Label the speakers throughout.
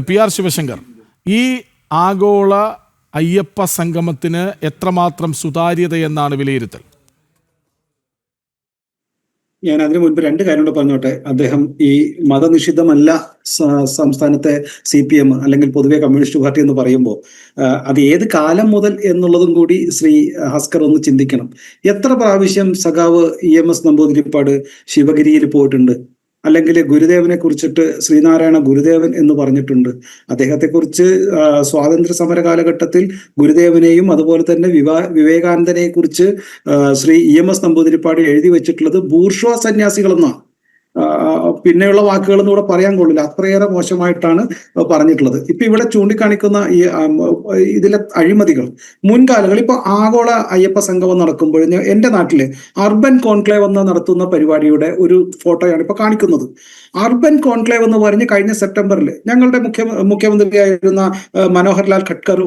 Speaker 1: P R Sivasankar, ഈ ആഗോള അയ്യപ്പ സംഗമത്തിന് എത്രമാത്രം സുതാര്യതയെന്നാണ് വിലയിരുത്തൽ?
Speaker 2: ഞാൻ അതിനു മുൻപ് രണ്ട് കാര്യം കൂടെ പറഞ്ഞോട്ടെ. അദ്ദേഹം ഈ മതനിഷിദ്ധമല്ല സംസ്ഥാനത്തെ CPM അല്ലെങ്കിൽ പൊതുവെ കമ്മ്യൂണിസ്റ്റ് പാർട്ടി എന്ന് പറയുമ്പോൾ അത് ഏത് കാലം മുതൽ എന്നുള്ളതും കൂടി ശ്രീ ഹസ്കർ ഒന്ന് ചിന്തിക്കണം. എത്ര പ്രാവശ്യം സഖാവ് EMS നമ്പൂതിരിപ്പാട് ശിവഗിരിയിൽ പോയിട്ടുണ്ട്, അല്ലെങ്കിൽ ഗുരുദേവനെ കുറിച്ചിട്ട് ശ്രീനാരായണ ഗുരുദേവൻ എന്ന് പറഞ്ഞിട്ടുണ്ട്. അദ്ദേഹത്തെക്കുറിച്ച് സ്വാതന്ത്ര്യ സമര കാലഘട്ടത്തിൽ ഗുരുദേവനെയും അതുപോലെ തന്നെ വിവേകാനന്ദനെ കുറിച്ച് ശ്രീ EMS നമ്പൂതിരിപ്പാട് എഴുതി വെച്ചിട്ടുള്ളത് ബൂർഷ്വാ സന്യാസികളെന്നാണ്. പിന്നെയുള്ള വാക്കുകളൊന്നും ഇവിടെ പറയാൻ കൊള്ളില്ല, അത്രയേറെ മോശമായിട്ടാണ് പറഞ്ഞിട്ടുള്ളത്. ഇപ്പൊ ഇവിടെ ചൂണ്ടിക്കാണിക്കുന്ന ഈ ഇതിലെ അഴിമതികൾ മുൻകാലങ്ങളിൽ ഇപ്പൊ ആഗോള അയ്യപ്പ സംഗമം നടക്കുമ്പോൾ എന്റെ നാട്ടില് അർബൻ കോൺക്ലേവ് എന്ന് നടത്തുന്ന പരിപാടിയുടെ ഒരു ഫോട്ടോയാണ് ഇപ്പൊ കാണിക്കുന്നത്. അർബൻ കോൺക്ലേവ് എന്ന് പറഞ്ഞ് കഴിഞ്ഞ സെപ്റ്റംബറിൽ ഞങ്ങളുടെ മുഖ്യമന്ത്രിയായിരുന്ന മനോഹർലാൽ ഖട്ടർ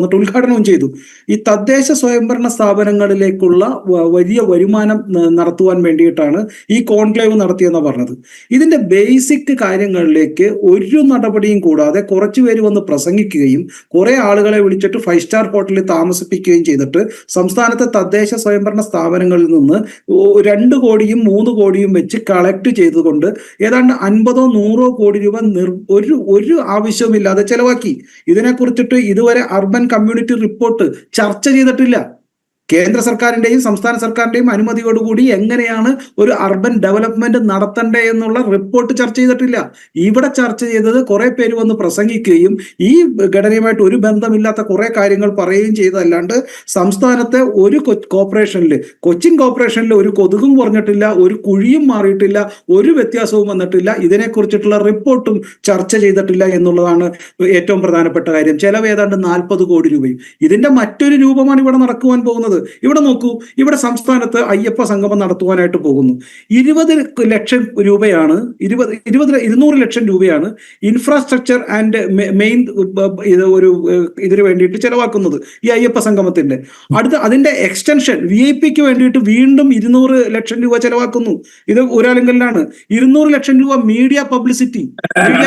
Speaker 2: വന്നിട്ട് ഉദ്ഘാടനവും ചെയ്തു. ഈ തദ്ദേശ സ്വയംഭരണ സ്ഥാപനങ്ങളിലേക്കുള്ള വലിയ വരുമാനം നടത്തുവാൻ വേണ്ടിയിട്ടാണ് ഈ കോൺക്ലേവ് നടത്തിയെന്ന് പറഞ്ഞത്. ഇതിന്റെ ബേസിക് കാര്യങ്ങളിലേക്ക് ഒരു നടപടിയും കൂടാതെ കുറച്ചു പേര് വന്ന് പ്രസംഗിക്കുകയും കുറെ ആളുകളെ വിളിച്ചിട്ട് 5 സ്റ്റാർ ഹോട്ടലിൽ താമസിപ്പിക്കുകയും ചെയ്തിട്ട് സംസ്ഥാനത്തെ തദ്ദേശ സ്വയംഭരണ സ്ഥാപനങ്ങളിൽ നിന്ന് 2 കോടിയും 3 കോടിയും വെച്ച് കളക്ട് ചെയ്തുകൊണ്ട് ഏതാണ്ട് 50-100 കോടി രൂപ ഒരു ആവശ്യവുമില്ലാതെ ചെലവാക്കി. ഇതിനെക്കുറിച്ചിട്ട് ഇതുവരെ അർബൻ കമ്മ്യൂണിറ്റി റിപ്പോർട്ട് ചർച്ച ചെയ്തിട്ടില്ല. കേന്ദ്ര സർക്കാരിന്റെയും സംസ്ഥാന സർക്കാരിന്റെയും അനുമതിയോടുകൂടി എങ്ങനെയാണ് ഒരു അർബൻ ഡെവലപ്മെന്റ് നടത്തണ്ടേ എന്നുള്ള റിപ്പോർട്ട് ചർച്ച ചെയ്തിട്ടില്ല. ഇവിടെ ചർച്ച ചെയ്തത് കുറെ പേര് വന്ന് പ്രസംഗിക്കുകയും ഈ ഘടനയുമായിട്ട് ഒരു ബന്ധമില്ലാത്ത കുറെ കാര്യങ്ങൾ പറയുകയും ചെയ്തതല്ലാണ്ട് സംസ്ഥാനത്തെ ഒരു കോർപ്പറേഷനിൽ, കൊച്ചിൻ കോർപ്പറേഷനിൽ ഒരു കൊതുകും കുറഞ്ഞിട്ടില്ല, ഒരു കുഴിയും മാറിയിട്ടില്ല, ഒരു വ്യത്യാസവും വന്നിട്ടില്ല. ഇതിനെക്കുറിച്ചിട്ടുള്ള റിപ്പോർട്ടും ചർച്ച ചെയ്തിട്ടില്ല എന്നുള്ളതാണ് ഏറ്റവും പ്രധാനപ്പെട്ട കാര്യം. ചെലവ് ഏതാണ്ട് 40 കോടി രൂപയും. ഇതിന്റെ മറ്റൊരു രൂപമാണ് ഇവിടെ നടക്കുവാൻ പോകുന്നത്. ഇവിടെ നോക്കൂ, ഇവിടെ സംസ്ഥാനത്ത് അയ്യപ്പ സംഗമം നടത്തുവാനായിട്ട് പോകുന്നു. 20 ലക്ഷം രൂപയാണ് 200 ലക്ഷം രൂപയാണ് ഇൻഫ്രാസ്ട്രക്ചർ ആൻഡ് മെയിൻ ഇതിനു വേണ്ടിയിട്ട് ചെലവാക്കുന്നത് ഈ അയ്യപ്പ സംഗമത്തിന്റെ. അതിന്റെ എക്സ്റ്റൻഷൻ VIP വേണ്ടിയിട്ട് വീണ്ടും 200 ലക്ഷം രൂപ ചെലവാക്കുന്നു. ഇത് ഒരാളിങ്കലിലാണ്. 200 ലക്ഷം രൂപ മീഡിയ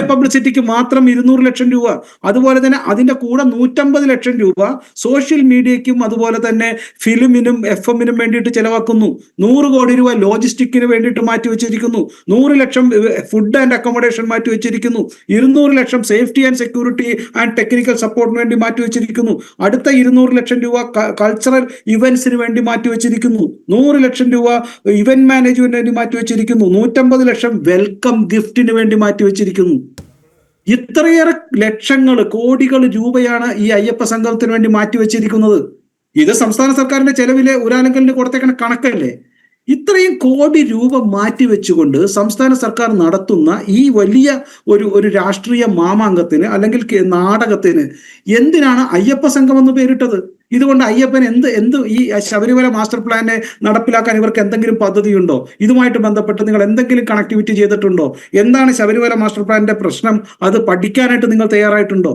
Speaker 2: പബ്ലിസിറ്റിക്ക് മാത്രം 200 ലക്ഷം രൂപ. അതുപോലെ തന്നെ അതിന്റെ കൂടെ 150 ലക്ഷം രൂപ സോഷ്യൽ മീഡിയയ്ക്കും അതുപോലെ തന്നെ ഫിലിമിനും FM-നും വേണ്ടിയിട്ട് ചെലവാക്കുന്നു. 100 കോടി രൂപ ലോജിസ്റ്റിക്കിന് വേണ്ടിയിട്ട് മാറ്റിവെച്ചിരിക്കുന്നു. 100 ലക്ഷം ഫുഡ് ആൻഡ് അക്കോമഡേഷൻ മാറ്റിവെച്ചിരിക്കുന്നു. 200 ലക്ഷം safety and security and technical സപ്പോർട്ടിന് വേണ്ടി മാറ്റിവെച്ചിരിക്കുന്നു. അടുത്ത 200 ലക്ഷം രൂപ കൾച്ചറൽ ഇവന്റ്സിന് വേണ്ടി മാറ്റിവെച്ചിരിക്കുന്നു. 100 ലക്ഷം രൂപ ഇവന്റ് മാനേജ്മെന്റിന് വേണ്ടി മാറ്റിവെച്ചിരിക്കുന്നു. 150 ലക്ഷം വെൽക്കം ഗിഫ്റ്റിന് വേണ്ടി മാറ്റിവെച്ചിരിക്കുന്നു. ഇത്രയേറെ ലക്ഷങ്ങൾ, കോടികൾ രൂപയാണ് ഈ അയ്യപ്പ സംഘത്തിന് വേണ്ടി മാറ്റിവെച്ചിരിക്കുന്നത്. ഇത് സംസ്ഥാന സർക്കാരിന്റെ ചെലവിലെ ഒരാളെങ്കിലും കൊടുത്തേക്കുന്ന കണക്കല്ലേ? ഇത്രയും കോടി രൂപ മാറ്റിവെച്ചുകൊണ്ട് സംസ്ഥാന സർക്കാർ നടത്തുന്ന ഈ വലിയ ഒരു രാഷ്ട്രീയ മാമാങ്കത്തിന് അല്ലെങ്കിൽ നാടകത്തിന് എന്തിനാണ് അയ്യപ്പ സംഘം എന്ന് പേരിട്ടത്? ഇതുകൊണ്ട് അയ്യപ്പൻ എന്ത് ഈ ശബരിമല മാസ്റ്റർ പ്ലാനെ നടപ്പിലാക്കാൻ ഇവർക്ക് എന്തെങ്കിലും പദ്ധതിയുണ്ടോ? ഇതുമായിട്ട് ബന്ധപ്പെട്ട് നിങ്ങൾ എന്തെങ്കിലും കണക്ടിവിറ്റി ചെയ്തിട്ടുണ്ടോ? എന്താണ് ശബരിമല മാസ്റ്റർ പ്ലാനിന്റെ പ്രശ്നം? അത് പഠിക്കാനായിട്ട് നിങ്ങൾ തയ്യാറായിട്ടുണ്ടോ?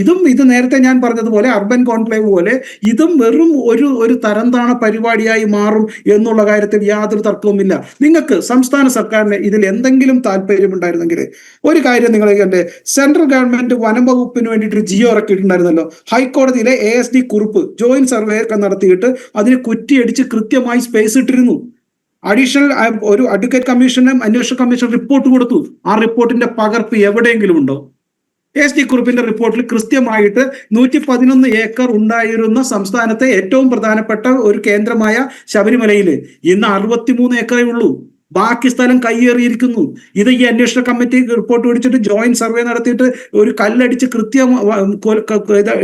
Speaker 2: ഇത് നേരത്തെ ഞാൻ പറഞ്ഞതുപോലെ അർബൻ കോൺക്ലേവ് പോലെ ഇതും വെറും ഒരു തരംതാണ പരിപാടിയായി മാറും എന്നുള്ള കാര്യത്തിൽ യാതൊരു തർക്കവുമില്ല. നിങ്ങൾക്ക് സംസ്ഥാന സർക്കാരിന് ഇതിൽ എന്തെങ്കിലും താല്പര്യമുണ്ടായിരുന്നെങ്കിൽ ഒരു കാര്യം നിങ്ങൾ കണ്ടേ, സെൻട്രൽ ഗവൺമെന്റ് വനം വകുപ്പിന് വേണ്ടിയിട്ട് ജിയോ ഇറക്കിയിട്ടുണ്ടായിരുന്നല്ലോ. ഹൈക്കോടതിയിലെ ASD കുറിപ്പ് ജോയിന്റ് സർവേ ഒക്കെ നടത്തിയിട്ട് അതിന് കുറ്റിയടിച്ച് കൃത്യമായി സ്പേസ് ഇട്ടിരുന്നു. അഡീഷണൽ ഒരു അഡ്വക്കേറ്റ് കമ്മീഷനും അന്വേഷണ കമ്മീഷൻ റിപ്പോർട്ട് കൊടുത്തു. ആ റിപ്പോർട്ടിന്റെ പകർപ്പ് എവിടെയെങ്കിലും ഉണ്ടോ? ASD കുറിപ്പിന്റെ റിപ്പോർട്ടിൽ കൃത്യമായിട്ട് 111 ഏക്കർ ഉണ്ടായിരുന്ന സംസ്ഥാനത്തെ ഏറ്റവും പ്രധാനപ്പെട്ട ഒരു കേന്ദ്രമായ ശബരിമലയിൽ ഇന്ന് 63 ഏക്കറേ ഉള്ളൂ. ബാക്കി സ്ഥലം കയ്യേറിയിരിക്കുന്നു. ഇത് ഈ അന്വേഷണ കമ്മിറ്റി റിപ്പോർട്ട് പിടിച്ചിട്ട് ജോയിന്റ് സർവേ നടത്തിയിട്ട് ഒരു കല്ലടിച്ച്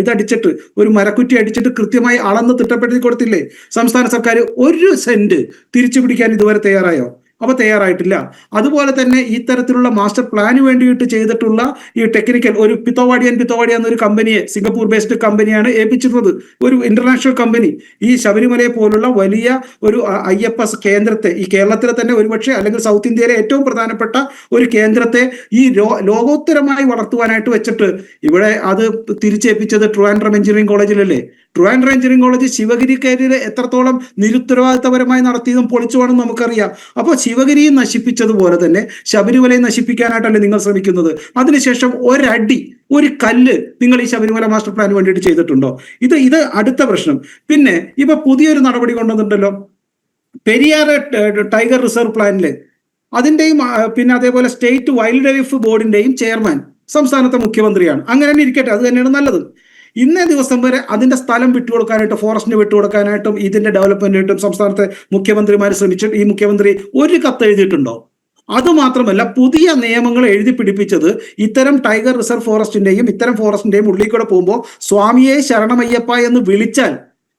Speaker 2: ഇതടിച്ചിട്ട് ഒരു മരക്കുറ്റി അടിച്ചിട്ട് കൃത്യമായി അളന്ന് തിട്ടപ്പെടുത്തി കൊടുത്തില്ലേ സംസ്ഥാന സർക്കാർ? 1 സെന്റ് തിരിച്ചു പിടിക്കാൻ ഇതുവരെ തയ്യാറായോ? അപ്പൊ തയ്യാറായിട്ടില്ല. അതുപോലെ തന്നെ ഇത്തരത്തിലുള്ള മാസ്റ്റർ പ്ലാന് വേണ്ടിയിട്ട് ചെയ്തിട്ടുള്ള ഈ ടെക്നിക്കൽ ഒരു പിത്തോവാഡിയ എന്നൊരു കമ്പനിയെ, സിംഗപ്പൂർ ബേസ്ഡ് കമ്പനിയാണ് ഏൽപ്പിച്ചിട്ടുള്ളത്, ഒരു ഇന്റർനാഷണൽ കമ്പനി. ഈ ശബരിമലയെ പോലുള്ള വലിയ ഒരു അയ്യപ്പ കേന്ദ്രത്തെ, ഈ കേരളത്തിലെ തന്നെ ഒരുപക്ഷെ അല്ലെങ്കിൽ സൗത്ത് ഇന്ത്യയിലെ ഏറ്റവും പ്രധാനപ്പെട്ട ഒരു കേന്ദ്രത്തെ ഈ ലോകോത്തരമായി വളർത്തുവാനായിട്ട് വെച്ചിട്ട് ഇവിടെ അത് തിരിച്ചേൽപ്പിച്ചത് ട്രിവാൻഡ്രം എഞ്ചിനീയറിംഗ് കോളേജിലല്ലേ? ട്രിവാൻഡ്രം എഞ്ചിനീയറിംഗ് കോളേജ് ശിവഗിരിക്കെതിരെ എത്രത്തോളം നിരുത്തരവാദിത്തപരമായി നടത്തിയതും പൊളിച്ചുവാണെന്ന് നമുക്കറിയാം. അപ്പോൾ ശിവഗിരിയെ നശിപ്പിച്ചതുപോലെ തന്നെ ശബരിമലയെ നശിപ്പിക്കാനായിട്ടല്ലേ നിങ്ങൾ ശ്രമിക്കുന്നത്? അതിനുശേഷം ഒരു കല്ല് നിങ്ങൾ ഈ ശബരിമല മാസ്റ്റർ പ്ലാന് വേണ്ടിയിട്ട് ചെയ്തിട്ടുണ്ടോ? ഇത് അടുത്ത പ്രശ്നം. പിന്നെ ഇപ്പൊ പുതിയൊരു നടപടി കൊണ്ടുവന്നിട്ടുണ്ടല്ലോ, പെരിയാർ ടൈഗർ റിസർവ് പ്ലാനില് അതിന്റെയും പിന്നെ അതേപോലെ സ്റ്റേറ്റ് വൈൽഡ് ലൈഫ് ബോർഡിന്റെയും ചെയർമാൻ സംസ്ഥാനത്തെ മുഖ്യമന്ത്രിയാണ്. അങ്ങനെ തന്നെ ഇരിക്കട്ടെ, അത് തന്നെയാണ് നല്ലത്. ഇന്നേ ദിവസം വരെ അതിന്റെ സ്ഥലം വിട്ടുകൊടുക്കാനായിട്ട്, ഫോറസ്റ്റിന് വിട്ടുകൊടുക്കാനായിട്ടും ഇതിന്റെ ഡെവലപ്മെന്റിനായിട്ടും സംസ്ഥാനത്തെ മുഖ്യമന്ത്രിമാർ ശ്രമിച്ചിട്ട് ഈ മുഖ്യമന്ത്രി ഒരു കത്ത് എഴുതിയിട്ടുണ്ടോ? അതുമാത്രമല്ല, പുതിയ നിയമങ്ങൾ എഴുതി പിടിപ്പിച്ചത് ഇത്തരം ടൈഗർ റിസർവ് ഫോറസ്റ്റിന്റെയും ഇത്തരം ഫോറസ്റ്റിന്റെയും ഉള്ളിൽ കൂടെ പോകുമ്പോൾ സ്വാമിയെ ശരണമയ്യപ്പ എന്ന്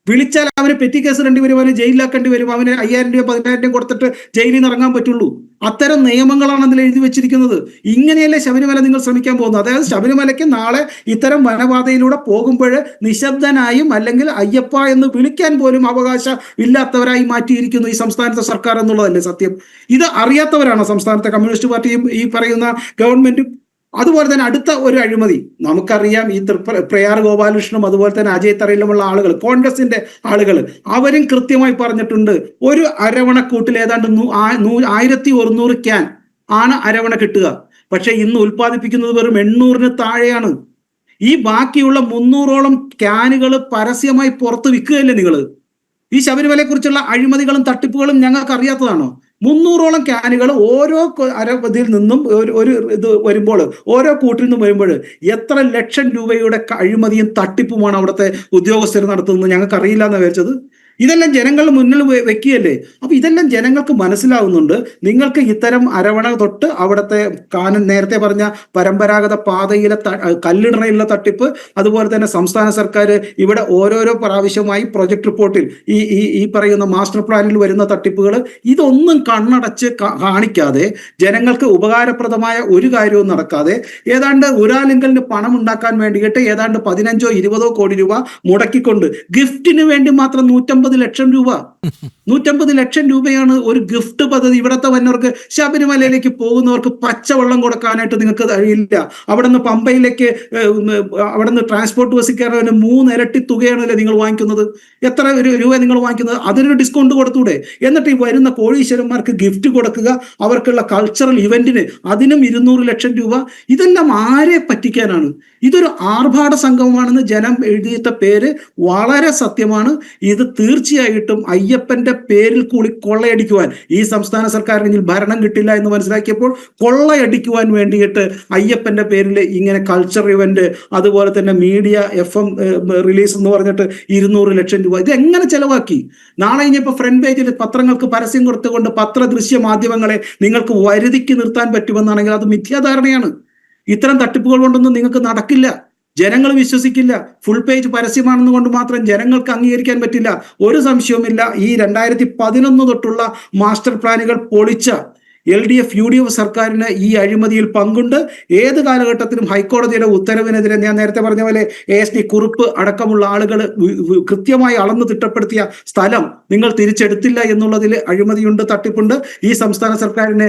Speaker 2: വിളിച്ചാൽ അവന് പെറ്റി കേസ് ഇടേണ്ടി വരും, അവന് ജയിലിലാക്കേണ്ടി വരും, അവന് 5,000 രൂപ 10,000 രൂപ കൊടുത്തിട്ട് ജയിലിൽ നിന്ന് ഇറങ്ങാൻ പറ്റുള്ളൂ. അത്തരം നിയമങ്ങളാണ് അതിൽ എഴുതി വെച്ചിരിക്കുന്നത്. ഇങ്ങനെയല്ലേ ശബരിമല നിങ്ങൾ ശ്രമിക്കാൻ പോകുന്നത്? അതായത് ശബരിമലയ്ക്ക് നാളെ ഇത്തരം വനപാതയിലൂടെ പോകുമ്പോൾ നിശബ്ദനായും അല്ലെങ്കിൽ അയ്യപ്പ എന്ന് വിളിക്കാൻ പോലും അവകാശം ഇല്ലാത്തവരായി മാറ്റിയിരിക്കുന്നു ഈ സംസ്ഥാനത്തെ സർക്കാർ എന്നുള്ളതല്ലേ സത്യം? ഇത് അറിയാത്തവരാണ് സംസ്ഥാനത്തെ കമ്മ്യൂണിസ്റ്റ് പാർട്ടിയും ഈ പറയുന്ന ഗവൺമെന്റും. അതുപോലെ തന്നെ അടുത്ത ഒരു അഴിമതി നമുക്കറിയാം. ഈ പ്രയാർ ഗോപാലകൃഷ്ണനും അതുപോലെ തന്നെ അജയ് തറയിലുമുള്ള ആളുകൾ, കോൺഗ്രസിന്റെ ആളുകൾ, അവരും കൃത്യമായി പറഞ്ഞിട്ടുണ്ട്, ഒരു അരവണക്കൂട്ടിൽ ഏതാണ്ട് 1100 ക്യാൻ ആണ് അരവണ കിട്ടുക. പക്ഷെ ഇന്ന് ഉൽപ്പാദിപ്പിക്കുന്നത് വെറും 800-ന് താഴെയാണ്. ഈ ബാക്കിയുള്ള 300ഓളം ക്യാനുകൾ പരസ്യമായി പുറത്ത് വിൽക്കുകയല്ലേ നിങ്ങൾ? ഈ ശബരിമലയെ കുറിച്ചുള്ള അഴിമതികളും തട്ടിപ്പുകളും ഞങ്ങൾക്ക് അറിയാത്തതാണോ? 300ഓളം ക്യാനുകൾ ഓരോ അരവധിയിൽ നിന്നും ഒരു ഇത് വരുമ്പോൾ, ഓരോ കൂട്ടിൽ നിന്നും വരുമ്പോൾ എത്ര ലക്ഷം രൂപയുടെ അഴിമതിയും തട്ടിപ്പുമാണ് അവിടുത്തെ ഉദ്യോഗസ്ഥർ നടത്തുന്നത് ഞങ്ങൾക്ക് അറിയില്ല എന്ന് വിചാരിച്ചത്. ഇതെല്ലാം ജനങ്ങളുടെ മുന്നിൽ വെക്കുകയല്ലേ? അപ്പൊ ഇതെല്ലാം ജനങ്ങൾക്ക് മനസ്സിലാവുന്നുണ്ട്. നിങ്ങൾക്ക് ഇത്തരം അരവണ തൊട്ട് അവിടുത്തെ നേരത്തെ പറഞ്ഞ പരമ്പരാഗത പാതയിലെ കല്ലിടറയിലുള്ള തട്ടിപ്പ്, അതുപോലെ തന്നെ സംസ്ഥാന സർക്കാർ ഇവിടെ ഓരോരോ പ്രാവശ്യമായി പ്രൊജക്ട് റിപ്പോർട്ടിൽ ഈ പറയുന്ന മാസ്റ്റർ പ്ലാനിൽ വരുന്ന തട്ടിപ്പുകൾ, ഇതൊന്നും കണ്ണടച്ച് കാണിക്കാതെ, ജനങ്ങൾക്ക് ഉപകാരപ്രദമായ ഒരു കാര്യവും നടക്കാതെ, ഏതാണ്ട് ഒരാളിങ്കലിന് പണം ഉണ്ടാക്കാൻ വേണ്ടിയിട്ട് ഏതാണ്ട് 15-20 കോടി രൂപ മുടക്കിക്കൊണ്ട് ഗിഫ്റ്റിന് വേണ്ടി മാത്രം 150 ലക്ഷം രൂപ 150 ലക്ഷം രൂപയാണ് ഒരു ഗിഫ്റ്റ് പദ്ധതി. ഇവിടത്തെ വന്നവർക്ക്, ശബരിമലയിലേക്ക് പോകുന്നവർക്ക് പച്ചവെള്ളം കൊടുക്കാനായിട്ട് നിങ്ങൾക്ക് കഴിയില്ല. അവിടെ നിന്ന് പമ്പയിലേക്ക്, അവിടെ നിന്ന് ട്രാൻസ്പോർട്ട് ബസ്സിൽ കയറാൻ 3 ഇരട്ടി തുകയാണല്ലേ നിങ്ങൾ വാങ്ങിക്കുന്നത്? എത്ര രൂപ നിങ്ങൾ വാങ്ങിക്കുന്നത്? അതിനൊരു ഡിസ്കൗണ്ട് കൊടുത്തൂടെ? എന്നിട്ട് ഈ വരുന്ന കോടീശ്വരന്മാർക്ക് ഗിഫ്റ്റ് കൊടുക്കുക, അവർക്കുള്ള കൾച്ചറൽ ഇവന്റിന് അതിനും 200 ലക്ഷം രൂപ. ഇതെല്ലാം ആരെ പറ്റിക്കാനാണ്? ഇതൊരു ആർഭാട സംഗമമാണെന്ന് ജനം എഴുതിയിട്ട പേര് വളരെ സത്യമാണ്. ഇത് തീർച്ചയായിട്ടും അയ്യപ്പന്റെ പേരിൽ കൂടി കൊള്ളയടിക്കുവാൻ ഈ സംസ്ഥാന സർക്കാരിന് ഭരണം കിട്ടില്ല എന്ന് മനസ്സിലാക്കിയപ്പോൾ കൊള്ളയടിക്കുവാൻ വേണ്ടിയിട്ട് അയ്യപ്പന്റെ പേരിൽ ഇങ്ങനെ കൾച്ചർ ഇവന്റ്, അതുപോലെ തന്നെ മീഡിയ FM റിലീസ് എന്ന് പറഞ്ഞിട്ട് 200 ലക്ഷം രൂപ ഇത് എങ്ങനെ ചെലവാക്കി? നാളെ ഇനിയിപ്പോൾ ഫ്രണ്ട് പേജിൽ പത്രങ്ങൾക്ക് പരസ്യം കൊടുത്തുകൊണ്ട് ദൃശ്യ മാധ്യമങ്ങളെ നിങ്ങൾക്ക് വരുതിക്ക് നിർത്താൻ പറ്റുമെന്നാണെങ്കിൽ അത് മിഥ്യാധാരണയാണ്. ഇത്തരം തട്ടിപ്പുകൾ കൊണ്ടൊന്നും നിങ്ങൾക്ക് നടക്കില്ല. ജനങ്ങൾ വിശ്വസിക്കില്ല. ഫുൾ പേജ് പരസ്യമാണെന്ന് കൊണ്ട് മാത്രം ജനങ്ങൾക്ക് അംഗീകരിക്കാൻ പറ്റില്ല. ഒരു സംശയവുമില്ല, ഈ 2011 തൊട്ടുള്ള മാസ്റ്റർ പ്ലാനുകൾ പൊളിച്ച LDF UDF സർക്കാരിന് ഈ അഴിമതിയിൽ പങ്കുണ്ട്. ഏത് കാലഘട്ടത്തിലും ഹൈക്കോടതിയുടെ ഉത്തരവിനെതിരെ ഞാൻ നേരത്തെ പറഞ്ഞ പോലെ ASD കുറുപ്പ് അടക്കമുള്ള ആളുകൾ കൃത്യമായി അളന്ന് തിട്ടപ്പെടുത്തിയ സ്ഥലം നിങ്ങൾ തിരിച്ചെടുത്തില്ല എന്നുള്ളതിൽ അഴിമതിയുണ്ട്, തട്ടിപ്പുണ്ട്. ഈ സംസ്ഥാന സർക്കാരിന്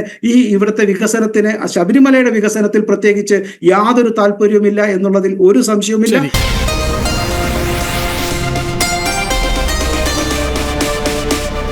Speaker 2: ഇവിടുത്തെ വികസനത്തിന്, ശബരിമലയുടെ വികസനത്തിൽ പ്രത്യേകിച്ച് യാതൊരു താല്പര്യവുമില്ല എന്നുള്ളതിൽ ഒരു സംശയവുമില്ല.